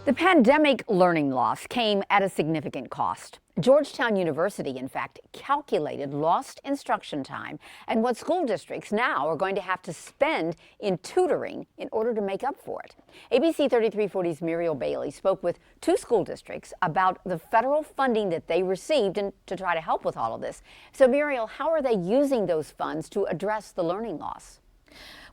The pandemic learning loss came at a significant cost. Georgetown University, in fact, calculated lost instruction time and what school districts now are going to have to spend in tutoring in order to make up for it. ABC 3340's Muriel Bailey spoke with two school districts about the federal funding that they received and to try to help with all of this. So, Muriel, how are they using those funds to address the learning loss?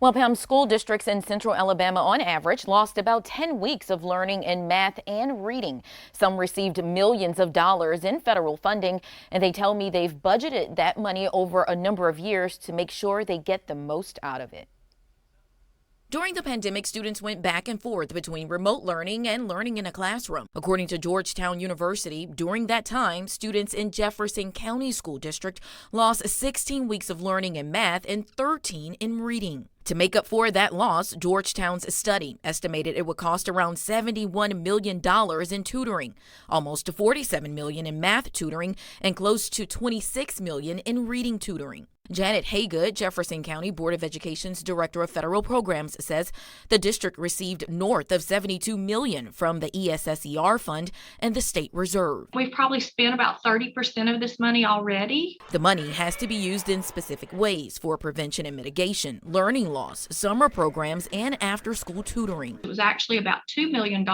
Well, Pam, school districts in central Alabama on average lost about 10 weeks of learning in math and reading. Some received millions of dollars in federal funding, and they tell me they've budgeted that money over a number of years to make sure they get the most out of it. During the pandemic, students went back and forth between remote learning and learning in a classroom. According to Georgetown University, during that time, students in Jefferson County School District lost 16 weeks of learning in math and 13 in reading. To make up for that loss, Georgetown's study estimated it would cost around $71 million in tutoring, almost $47 million in math tutoring, and close to $26 million in reading tutoring. Janet Haygood, Jefferson County Board of Education's Director of Federal Programs, says the district received north of $72 million from the ESSER fund and the state reserve. We've probably spent about 30% of this money already. The money has to be used in specific ways for prevention and mitigation, learning loss, summer programs, and after-school tutoring. It was actually about $2 million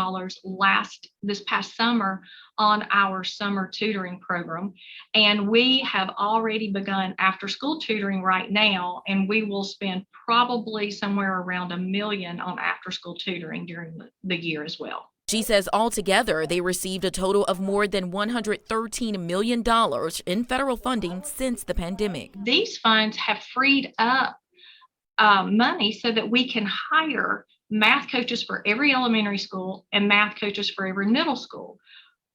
this past summer on our summer tutoring program. And we have already begun after-school tutoring right now, and we will spend probably somewhere around $1 million on after-school tutoring during the year as well. She says altogether they received a total of more than $113 million in federal funding since the pandemic. These funds have freed up money so that we can hire math coaches for every elementary school and math coaches for every middle school.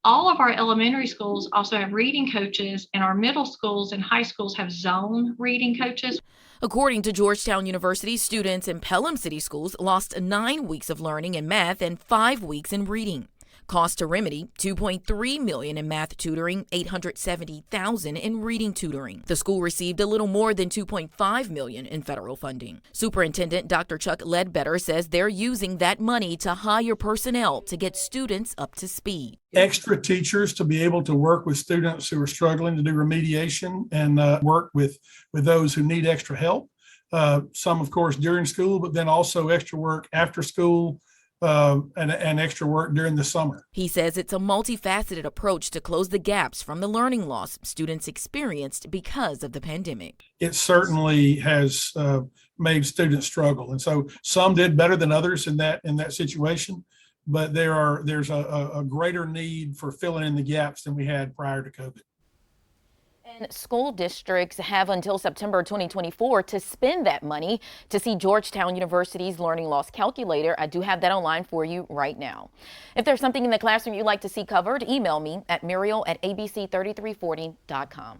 All of our elementary schools also have reading coaches, and our middle schools and high schools have zone reading coaches. According to Georgetown University, students in Pelham City schools lost 9 weeks of learning in math and 5 weeks in reading. Cost to remedy, $2.3 million in math tutoring, $870,000 in reading tutoring. The school received a little more than $2.5 million in federal funding. Superintendent Dr. Chuck Ledbetter says they're using that money to hire personnel to get students up to speed. Extra teachers to be able to work with students who are struggling to do remediation and work with those who need extra help. Some, of course, during school, but then also extra work after school. And extra work during the summer. He says it's a multifaceted approach to close the gaps from the learning loss students experienced because of the pandemic. It certainly has made students struggle, and so some did better than others in that situation. But there's a greater need for filling in the gaps than we had prior to COVID. And school districts have until September 2024 to spend that money. To see Georgetown University's learning loss calculator, I do have that online for you right now. If there's something in the classroom you'd like to see covered, email me at muriel@abc3340.com.